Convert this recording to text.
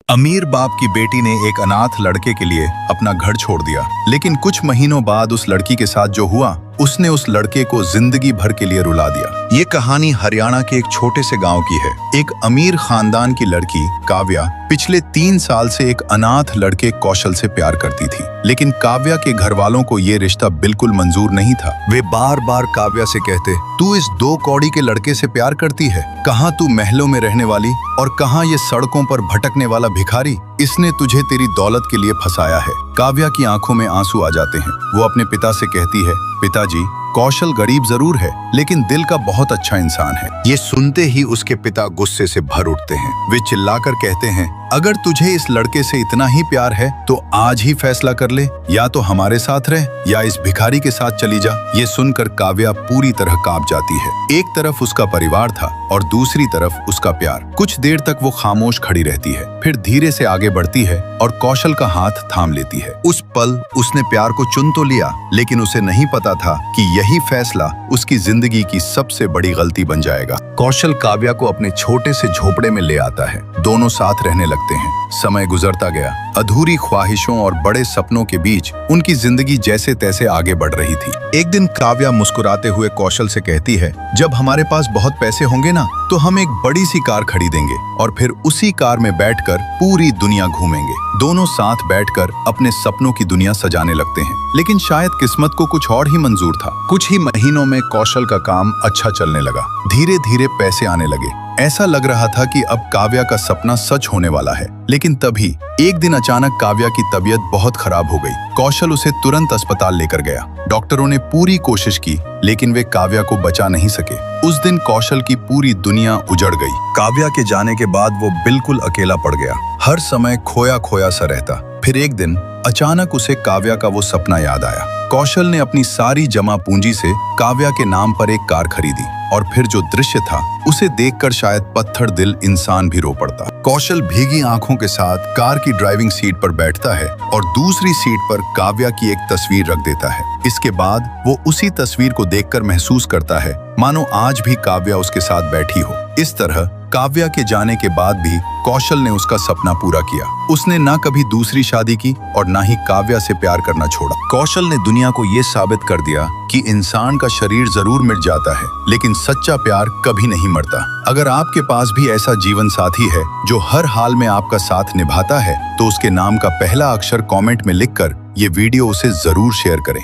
अमीर बाप की बेटी ने एक अनाथ लड़के के लिए अपना घर छोड़ दिया, लेकिन कुछ महीनों बाद उस लड़की के साथ जो हुआ उसने उस लड़के को जिंदगी भर के लिए रुला दिया। ये कहानी हरियाणा के एक छोटे से गांव की है। एक अमीर खानदान की लड़की काव्या पिछले 3 साल से एक अनाथ लड़के कौशल से प्यार करती थी, लेकिन काव्या के घर वालों को ये रिश्ता बिल्कुल मंजूर नहीं था। वे बार बार काव्या से कहते, तू इस 2 कौड़ी के लड़के से प्यार करती है, कहाँ तू महलों में रहने वाली और कहाँ ये सड़कों पर भटकने वाला भिखारी, इसने तुझे तेरी दौलत के लिए फंसाया है। काव्या की आंखों में आंसू आ जाते हैं। वो अपने पिता से कहती है, पिताजी, कौशल गरीब जरूर है लेकिन दिल का बहुत अच्छा इंसान है। ये सुनते ही उसके पिता गुस्से से भर उठते हैं। वे चिल्लाकर कहते हैं, अगर तुझे इस लड़के से इतना ही प्यार है तो आज ही फैसला कर ले, या तो हमारे साथ रह या इस भिखारी के साथ चली जा। ये सुनकर काव्या पूरी तरह कांप जाती है। एक तरफ उसका परिवार था और दूसरी तरफ उसका प्यार। कुछ देर तक वो खामोश खड़ी रहती है, फिर धीरे से आगे बढ़ती है और कौशल का हाथ थाम लेती है। उस पल उसने प्यार को चुन तो लिया, लेकिन उसे नहीं पता था कि यही फैसला उसकी जिंदगी की सबसे बड़ी गलती बन जाएगा। कौशल काव्या को अपने छोटे से झोपड़े में ले आता है। दोनों साथ रहने लगते हैं। समय गुजरता गया। अधूरी ख्वाहिशों और बड़े सपनों के बीच उनकी जिंदगी जैसे तैसे आगे बढ़ रही थी। एक दिन काव्या मुस्कुराते हुए कौशल से कहती है, जब हमारे पास बहुत पैसे होंगे ना तो हम एक बड़ी सी कार खरीदेंगे और फिर उसी कार में बैठकर पूरी दुनिया घूमेंगे। दोनों साथ बैठकर अपने सपनों की दुनिया सजाने लगते हैं, लेकिन शायद किस्मत को कुछ और ही मंजूर था। कुछ ही महीनों में कौशल का काम अच्छा चलने लगा। धीरे धीरे पैसे आने लगे। ऐसा लग रहा था कि अब काव्या का सपना सच होने वाला है। लेकिन तभी एक दिन अचानक काव्या की तबीयत बहुत खराब हो गई। कौशल उसे तुरंत अस्पताल लेकर गया। डॉक्टरों ने पूरी कोशिश की, लेकिन वे काव्या को बचा नहीं सके। उस दिन कौशल की पूरी दुनिया उजड़ गई। काव्या के जाने के बाद वो बिल्कुल अकेला पड़ गया। हर समय खोया खोया सा रहता। फिर एक दिन अचानक उसे काव्या का वो सपना याद आया। कौशल ने अपनी सारी जमा पूंजी से काव्या के नाम पर एक कार खरीदी और फिर जो दृश्य था उसे देखकर शायद पत्थर दिल इंसान भी रो पड़ता। कौशल भीगी आंखों के साथ कार की ड्राइविंग सीट पर बैठता है और दूसरी सीट पर काव्या की एक तस्वीर रख देता है। इसके बाद वो उसी तस्वीर को देखकर महसूस करता है मानो आज भी काव्या उसके साथ बैठी हो। इस तरह काव्या के जाने के बाद भी कौशल ने उसका सपना पूरा किया। उसने ना कभी दूसरी शादी की और ना ही काव्या से प्यार करना छोड़ा। कौशल ने दुनिया को ये साबित कर दिया कि इंसान का शरीर जरूर मिट जाता है, लेकिन सच्चा प्यार कभी नहीं मरता। अगर आपके पास भी ऐसा जीवन साथी है जो हर हाल में आपका साथ निभाता है, तो उसके नाम का पहला अक्षर कमेंट में लिखकर ये वीडियो उसे जरूर शेयर करें।